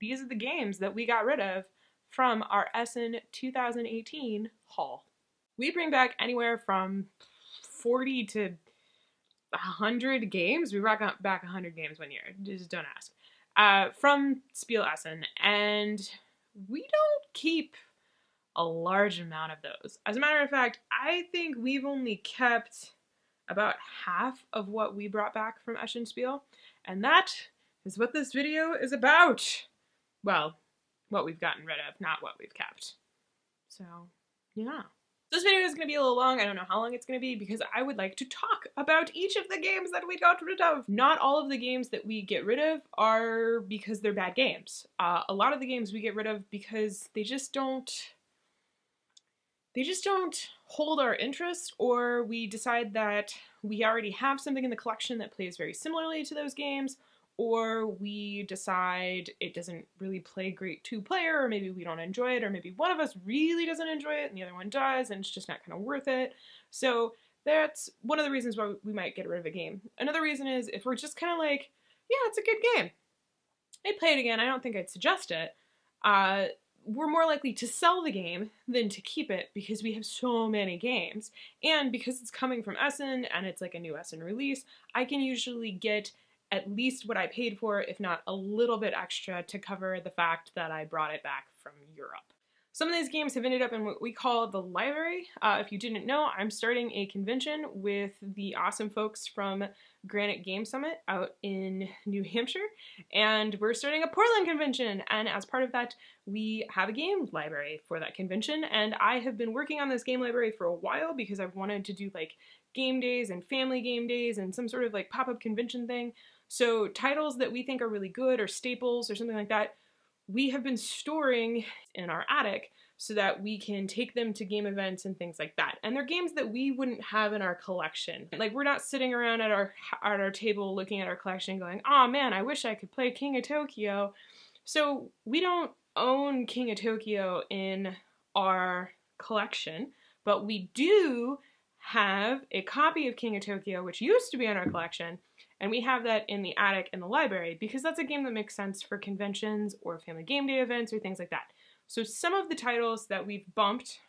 these are the games that we got rid of from our Essen 2018 haul. We bring back anywhere from 40 to 100 games. We brought back 100 games one year. Just don't ask. From Spiel Essen, and we don't keep a large amount of those. As a matter of fact, I think we've only kept about half of what we brought back from Essen Spiel, and that is what this video is about. Well, what we've gotten rid of, not what we've kept. So, yeah. This video is going to be a little long. I don't know how long it's going to be because I would like to talk about each of the games that we got rid of. Not all of the games that we get rid of are because they're bad games. A lot of the games we get rid of because they just don't hold our interest, or we decide that we already have something in the collection that plays very similarly to those games, or we decide it doesn't really play great two-player, or maybe we don't enjoy it, or maybe one of us really doesn't enjoy it and the other one does, and it's just not kind of worth it. So that's one of the reasons why we might get rid of a game. Another reason is if we're just kind of like, yeah, it's a good game, I'd play it again, I don't think I'd suggest it, we're more likely to sell the game than to keep it because we have so many games. And because it's coming from Essen and it's like a new Essen release, I can usually get at least what I paid for, if not a little bit extra, to cover the fact that I brought it back from Europe. Some of these games have ended up in what we call the library. If you didn't know, I'm starting a convention with the awesome folks from Granite Game Summit out in New Hampshire, and we're starting a Portland convention, and as part of that, we have a game library for that convention, and I have been working on this game library for a while because I've wanted to do like game days and family game days and some sort of like pop-up convention thing. So titles that we think are really good or staples or something like that, we have been storing in our attic so that we can take them to game events and things like that. And they're games that we wouldn't have in our collection. Like, we're not sitting around at our table looking at our collection going, oh man, I wish I could play King of Tokyo. So we don't own King of Tokyo in our collection, but we do have a copy of King of Tokyo, which used to be in our collection, and we have that in the attic in the library because that's a game that makes sense for conventions or family game day events or things like that. So some of the titles that we've bumped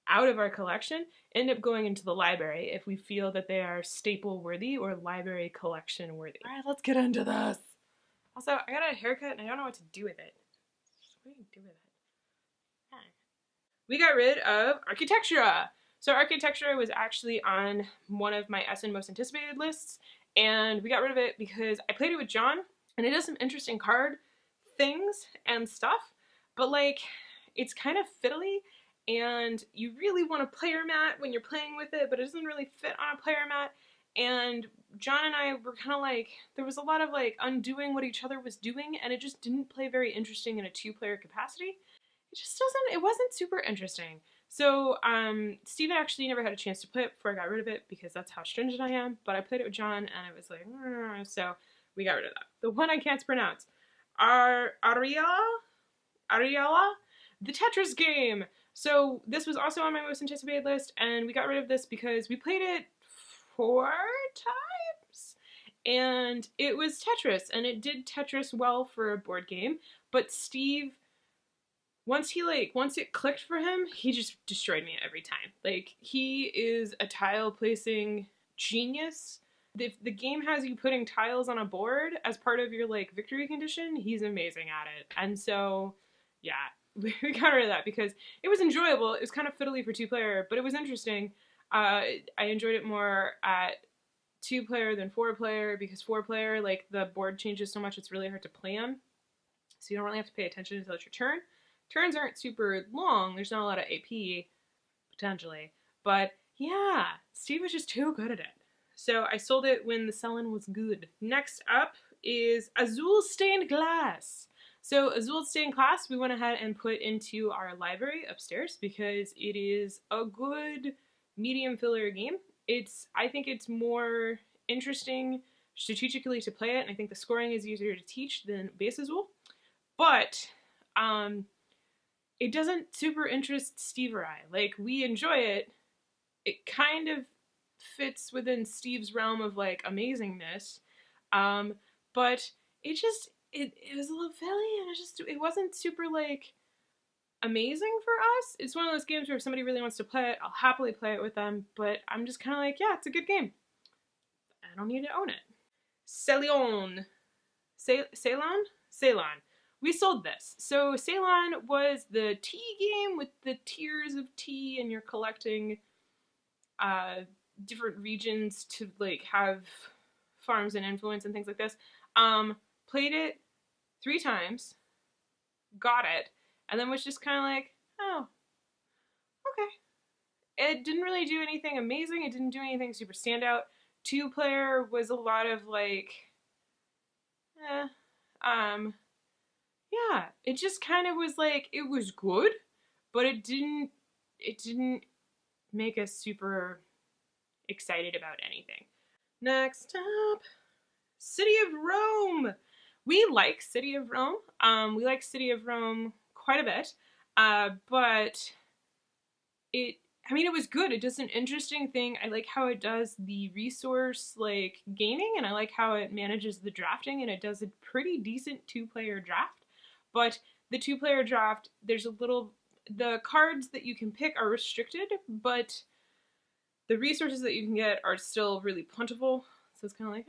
out of our collection end up going into the library if we feel that they are staple worthy or library collection worthy. All right, let's get into this. Also, I got a haircut and I don't know what to do with it. What do you do with it? We got rid of Architectura. So Architectura was actually on one of my Essen most anticipated lists, and we got rid of it because I played it with John, and it does some interesting card things and stuff, but like, it's kind of fiddly, and you really want a player mat when you're playing with it, but it doesn't really fit on a player mat, and John and I were kind of like, there was a lot of like undoing what each other was doing, and it just didn't play very interesting in a two-player capacity. It wasn't super interesting. So, Steven actually never had a chance to play it before I got rid of it because that's how stringent I am, but I played it with John and it was like, so we got rid of that. The one I can't pronounce. Ariella? The Tetris game! So this was also on my most anticipated list, and we got rid of this because we played it 4 times, and it was Tetris, and it did Tetris well for a board game, but Steve, once it clicked for him, he just destroyed me every time. Like, he is a tile placing genius. If the game has you putting tiles on a board as part of your like victory condition, he's amazing at it. And so, yeah, we got rid of that because it was enjoyable. It was kind of fiddly for 2-player, but it was interesting. I enjoyed it more at 2-player than 4-player because 4-player, like, the board changes so much it's really hard to plan. So you don't really have to pay attention until it's your turn. Turns aren't super long. There's not a lot of AP, potentially. But yeah, Steve was just too good at it. So I sold it when the selling was good. Next up is Azul Stained Glass. So Azul Stained Glass we went ahead and put into our library upstairs because it is a good medium filler game. I think it's more interesting strategically to play it, and I think the scoring is easier to teach than base Azul. But it doesn't super interest Steve or I. Like, we enjoy it. It kind of fits within Steve's realm of like amazingness, but it was a little silly and it wasn't super like amazing for us. It's one of those games where if somebody really wants to play it, I'll happily play it with them, but I'm just kind of like, yeah, it's a good game. I don't need to own it. Ceylon. Ceylon? Ceylon. We sold this. So Ceylon was the tea game with the tiers of tea, and you're collecting different regions to like have farms and influence and things like this. Played it 3 times, got it, and then was just kind of like, oh, okay. It didn't really do anything amazing. It didn't do anything super standout. 2-player was a lot of like, yeah, it just kind of was like, it was good, but it didn't make us super excited about anything. Next up, City of Rome. We like City of Rome. We like City of Rome quite a bit, but it was good. It does an interesting thing. I like how it does the resource like gaining, and I like how it manages the drafting, and it does a pretty decent 2-player draft. But the 2-player draft, the cards that you can pick are restricted, but the resources that you can get are still really plentiful. So it's kind of like,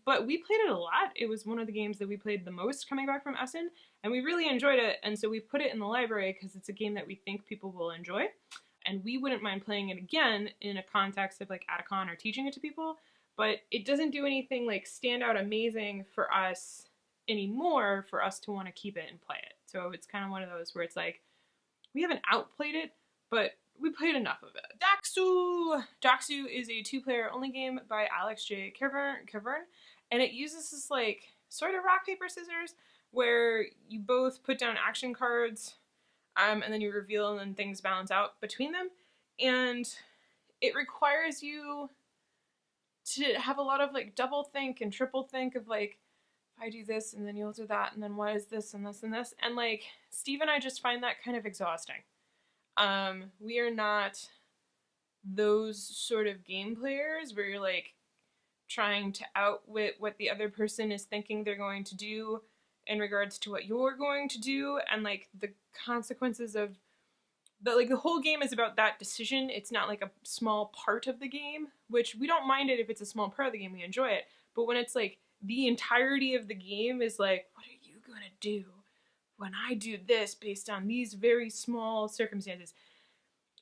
but we played it a lot. It was one of the games that we played the most coming back from Essen, and we really enjoyed it. And so we put it in the library because it's a game that we think people will enjoy. And we wouldn't mind playing it again in a context of like at a con or teaching it to people. But it doesn't do anything like stand out amazing for us anymore for us to want to keep it and play it. So it's kind of one of those where it's like, we haven't outplayed it, but we played enough of it. Daxu! Daxu is a 2-player only game by Alex J. Cavern, and it uses this like sort of rock, paper, scissors, where you both put down action cards, and then you reveal, and then things balance out between them. And it requires you to have a lot of like double think and triple think of like, if I do this and then you'll do that, and then what is this and this and this? And like, Steve and I just find that kind of exhausting. We are not those sort of game players where you're like trying to outwit what the other person is thinking they're going to do in regards to what you're going to do, and like the consequences of the whole game is about that decision. It's not like a small part of the game, which we don't mind it if it's a small part of the game, we enjoy it. But when it's like the entirety of the game is like, what are you gonna do when I do this based on these very small circumstances?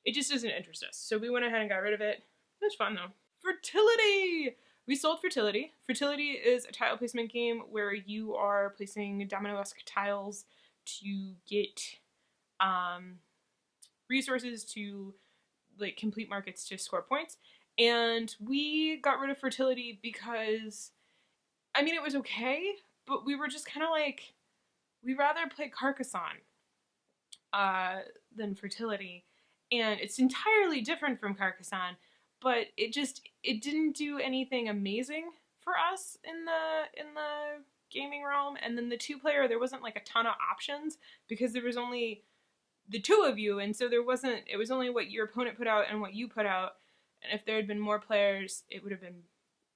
It just doesn't interest us. So we went ahead and got rid of it. It was fun though. Fertility! We sold Fertility. Fertility is a tile placement game where you are placing domino-esque tiles to get resources to like complete markets to score points. And we got rid of Fertility because, it was okay, but we were just kind of like, we'd rather play Carcassonne than Fertility. And it's entirely different from Carcassonne, but it didn't do anything amazing for us in the gaming realm. And then the 2-player, there wasn't like a ton of options because there was only the 2 of you, and so it was only what your opponent put out and what you put out. And if there had been more players, it would have been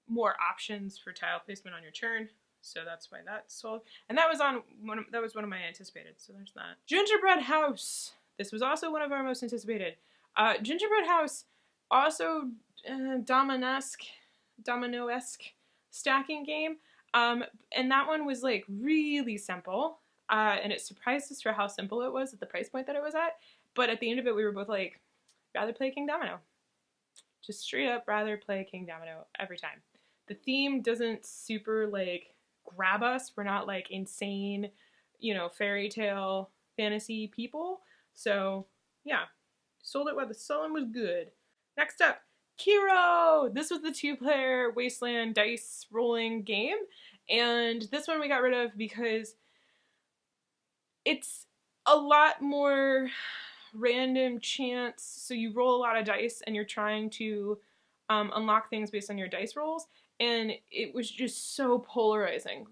more options for tile placement on your turn. So that's why that sold. And that was one of my anticipated. So there's that. Gingerbread House. This was also one of our most anticipated. Gingerbread House, also domino-esque stacking game. And that one was like really simple. And it surprised us for how simple it was at the price point that it was at. But at the end of it, we were both like, rather play King Domino. Just straight up rather play King Domino every time. The theme doesn't super like grab us. We're not like insane, fairy tale fantasy people. So yeah, sold it while the selling was good. Next up, Kiro! This was the 2-player Wasteland dice rolling game. And this one we got rid of because it's a lot more random chance. So you roll a lot of dice and you're trying to unlock things based on your dice rolls. And it was just so polarizing.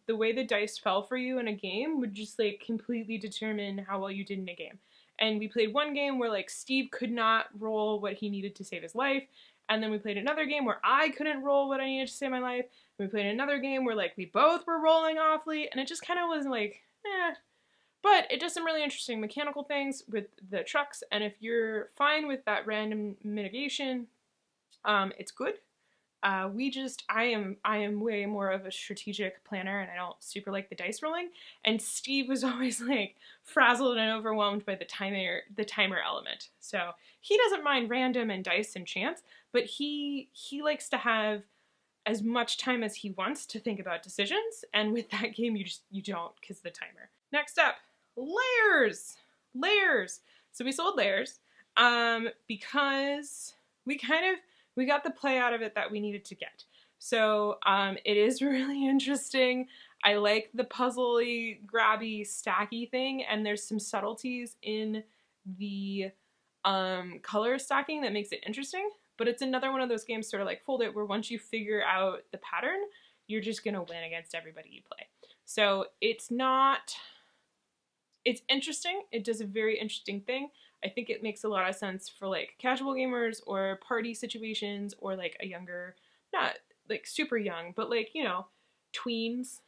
The way the dice fell for you in a game would just like completely determine how well you did in a game. And we played one game where like Steve could not roll what he needed to save his life. And then we played another game where I couldn't roll what I needed to save my life. We played another game where like we both were rolling awfully, and it just kind of was like, eh. But it does some really interesting mechanical things with the trucks, and if you're fine with that random mitigation, it's good. I am way more of a strategic planner, and I don't super like the dice rolling. And Steve was always like frazzled and overwhelmed by the timer element. So he doesn't mind random and dice and chance, but he likes to have as much time as he wants to think about decisions. And with that game, you don't, because the timer. Next up, layers. Layers. So we sold layers because we got the play out of it that we needed to get. So it is really interesting. I like the puzzly, grabby, stacky thing, and there's some subtleties in the color stacking that makes it interesting. But it's another one of those games, sort of like Fold It, where once you figure out the pattern, you're just gonna win against everybody you play. So it's interesting. It does a very interesting thing. I think it makes a lot of sense for like casual gamers or party situations, or like a younger, not like super young, but like, you know, tweens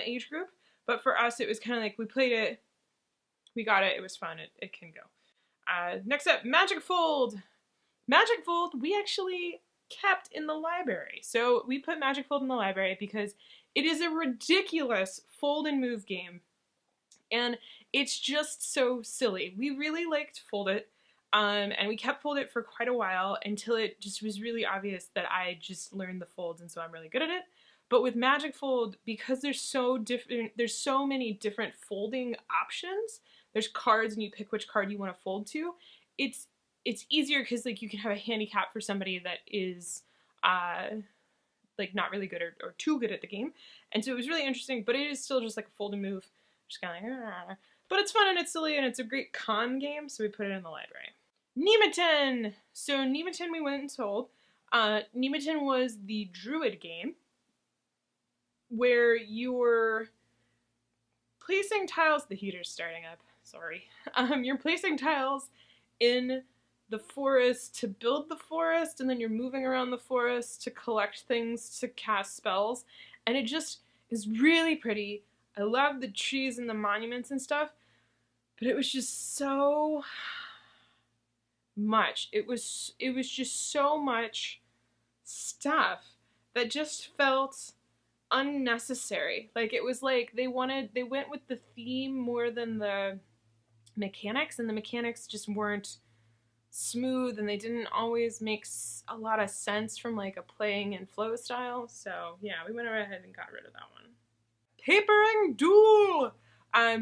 age group. But for us, it was kind of like we played it, we got it, it was fun, it can go. Next up, Magic Fold. Magic Fold, we actually kept in the library. So we put Magic Fold in the library because it is a ridiculous fold and move game. And it's just so silly. We really liked Fold It, and we kept Fold It for quite a while until it just was really obvious that I just learned the folds, and so I'm really good at it. But with Magic Fold, because there's so many different folding options, there's cards and you pick which card you want to fold to, it's easier because like you can have a handicap for somebody that is like not really good or too good at the game. And so it was really interesting, but it is still just like a fold and move. Just kind of like, but it's fun and it's silly and it's a great con game, so we put it in the library. Nemeton! So Nemeton we went and sold. Nemeton was the druid game where you were placing tiles, the heater's starting up, sorry. You're placing tiles in the forest to build the forest, and then you're moving around the forest to collect things to cast spells, and it just is really pretty. I love the trees and the monuments and stuff, but it was just so much. It was just so much stuff that just felt unnecessary. Like it was like they went with the theme more than the mechanics, and the mechanics just weren't smooth, and they didn't always make a lot of sense from like a playing and flow style. So yeah, we went ahead and got rid of that one. Papering Duel!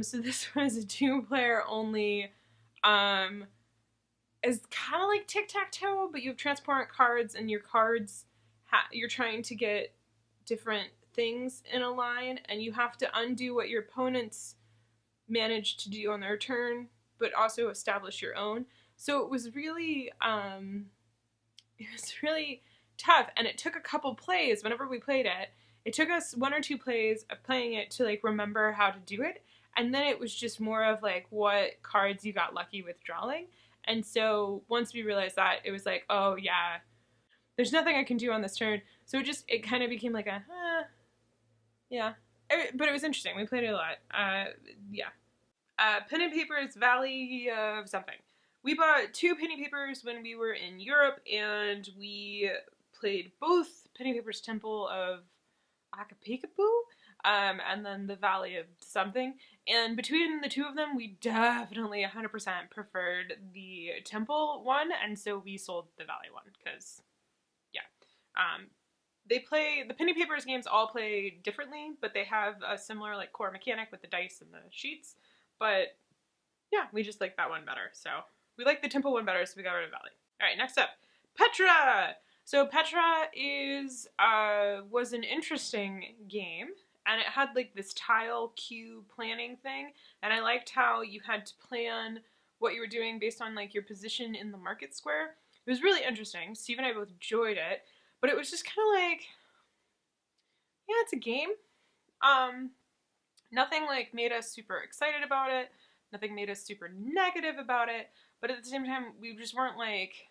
So this was a 2-player only, it's kind of like tic-tac-toe, but you have transparent cards, and your cards, you're trying to get different things in a line, and you have to undo what your opponents managed to do on their turn, but also establish your own. So it was really tough, and it took a couple plays whenever we played it. It took us 1 or 2 plays of playing it to like remember how to do it, and then it was just more of like what cards you got lucky with drawing. And so once we realized that, it was like, oh yeah, there's nothing I can do on this turn. So it kind of became like a, yeah. But it was interesting. We played it a lot. Yeah. Pen and Paper's Valley of something. We bought 2 penny papers when we were in Europe, and we played both Penny Paper's Temple of Acapulco, and then the Valley of something. And between the 2 of them, we definitely 100% preferred the Temple one, and so we sold the Valley one, because, yeah. The Penny Papers games all play differently, but they have a similar like core mechanic with the dice and the sheets. But yeah, we just like that one better. So we like the Temple one better, so we got rid of Valley. All right, next up, Petra. So Petra was an interesting game, and it had like this tile cube planning thing, and I liked how you had to plan what you were doing based on like your position in the market square. It was really interesting. Steve and I both enjoyed it, but it was just kind of like, yeah, it's a game. Nothing like made us super excited about it. Nothing made us super negative about it. But at the same time, we just weren't like,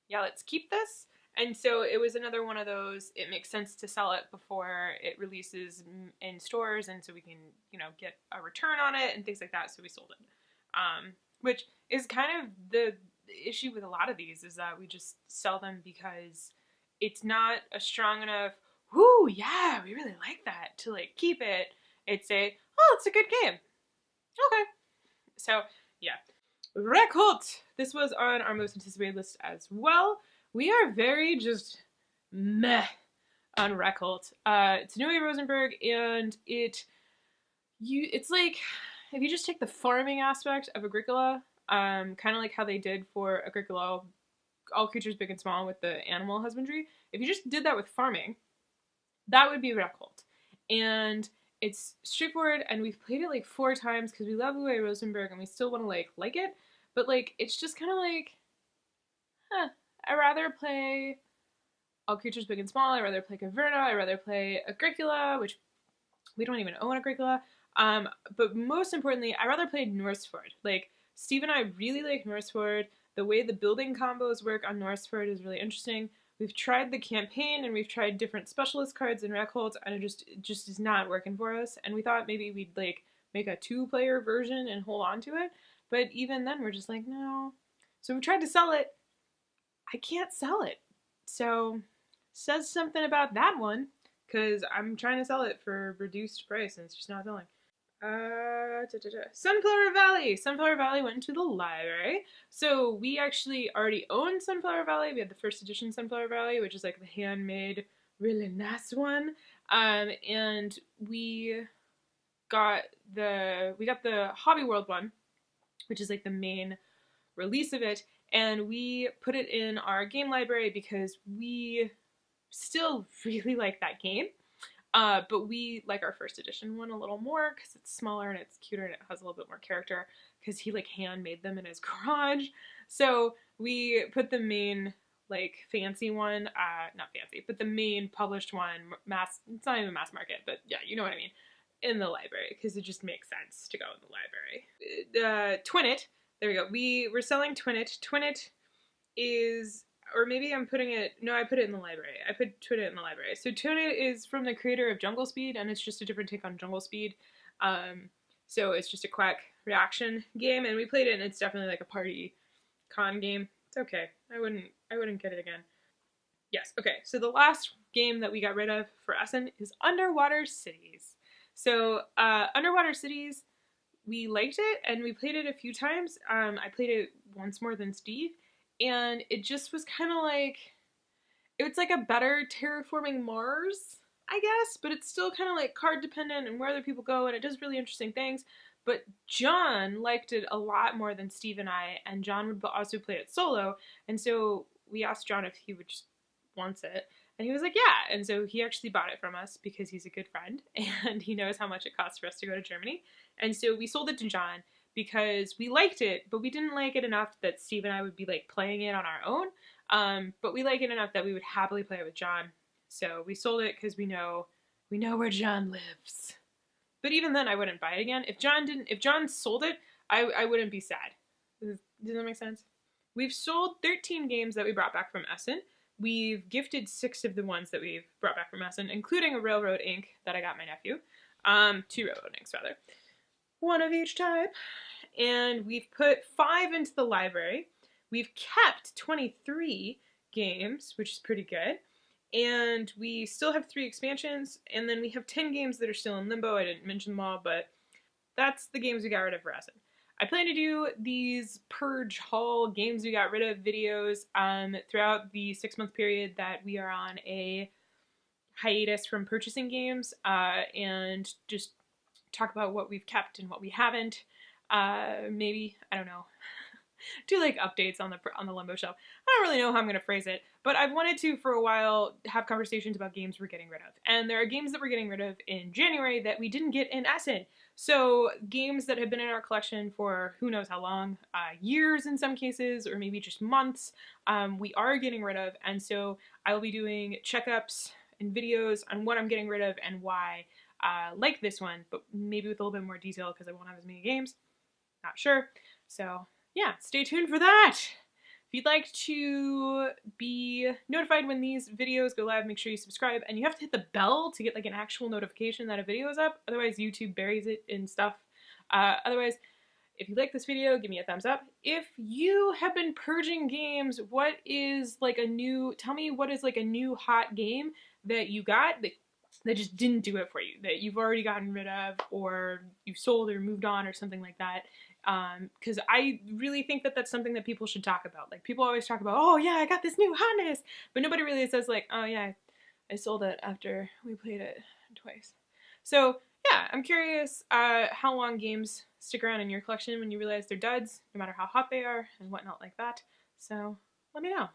yeah, let's keep this. And so it was another one of those, it makes sense to sell it before it releases in stores, and so we can, get a return on it and things like that, so we sold it. Which is kind of the issue with a lot of these, is that we just sell them because it's not a strong enough, whoo, yeah, we really like that, to like keep it. It's it's a good game. Okay. So, yeah. Rekult! This was on our most anticipated list as well. We are very just meh on Rekult. It's Neue Rosenberg, and it's like, if you just take the farming aspect of Agricola, kind of like how they did for Agricola, all creatures big and small with the animal husbandry, if you just did that with farming, that would be Rekult. And it's straightforward, and we've played it like 4 times because we love Uwe Rosenberg and we still want to like it, but like it's just kind of like, I'd rather play All Creatures Big and Small, I'd rather play Caverna, I'd rather play Agricola, which we don't even own Agricola, but most importantly, I'd rather play Norsefjord. Like, Steve and I really like Norsefjord. The way the building combos work on Norsefjord is really interesting. We've tried the campaign and we've tried different specialist cards in Rekult, and it just is not working for us. And we thought maybe we'd like make a 2-player version and hold on to it, but even then we're just like, no. So we tried to sell it. I can't sell it. So says something about that one, because I'm trying to sell it for reduced price and it's just not selling. Sunflower Valley. Sunflower Valley went into the library. So we actually already owned Sunflower Valley. We had the first edition Sunflower Valley, which is like the handmade, really nice one. And we got the Hobby World one, which is like the main release of it, and we put it in our game library because we still really like that game. But we like our first edition one a little more because it's smaller and it's cuter and it has a little bit more character because he like handmade them in his garage. So we put the main like fancy one, not fancy, but the main published one, it's not even mass market, but yeah, you know what I mean, in the library because it just makes sense to go in the library. Twinit, there we go. We're selling Twinit. Twinit is, or maybe I'm putting it, no, I put it in the library. I put Twinit in the library. So Twinit is from the creator of Jungle Speed, and it's just a different take on Jungle Speed. So it's just a quack reaction game, and we played it, and it's definitely like a party con game. It's okay. I wouldn't get it again. Yes, okay. So the last game that we got rid of for Essen is Underwater Cities. So Underwater Cities, we liked it, and we played it a few times. I played it once more than Steve, and it just was kind of like, it's like a better Terraforming Mars, I guess, but it's still kind of like card dependent and where other people go, and it does really interesting things. But John liked it a lot more than Steve and I, and John would also play it solo, and so we asked John if he would just wants it, and he was like, yeah, and so he actually bought it from us because he's a good friend, and he knows how much it costs for us to go to Germany, and so we sold it to John because we liked it, but we didn't like it enough that Steve and I would be like playing it on our own, but we like it enough that we would happily play it with John, so we sold it because we know where John lives. But even then, I wouldn't buy it again. If John sold it, I wouldn't be sad. Does that make sense? We've sold 13 games that we brought back from Essen. We've gifted 6 of the ones that we've brought back from Essen, including a Railroad Ink that I got my nephew. 2 Railroad Inks, rather. 1 of each type. And we've put 5 into the library. We've kept 23 games, which is pretty good. And we still have 3 expansions, and then we have 10 games that are still in limbo. I didn't mention them all, but that's the games we got rid of for Essen. I plan to do these Purge Haul games we got rid of videos throughout the 6-month period that we are on a hiatus from purchasing games, and just talk about what we've kept and what we haven't. Maybe, I don't know, do like updates on the limbo shelf. I don't really know how I'm going to phrase it, but I've wanted to for a while have conversations about games we're getting rid of. And there are games that we're getting rid of in January that we didn't get in Essen. So games that have been in our collection for who knows how long, years in some cases, or maybe just months, we are getting rid of. And so I will be doing checkups and videos on what I'm getting rid of and why, like this one, but maybe with a little bit more detail because I won't have as many games. Not sure. So yeah, stay tuned for that. If If you'd like to be notified when these videos go live, make sure you subscribe, and you have to hit the bell to get like an actual notification that a video is up. Otherwise, YouTube buries it in stuff. Otherwise, if you like this video, give me a thumbs up. If you have been purging games, what is like a new, tell me what is like a new hot game that you got that just didn't do it for you, that you've already gotten rid of, or you sold or moved on or something like that. Because I really think that that's something that people should talk about. Like, people always talk about, oh yeah, I got this new hotness, but nobody really says like, oh yeah, I sold it after we played it twice. So yeah, I'm curious how long games stick around in your collection when you realize they're duds, no matter how hot they are and whatnot like that. So let me know.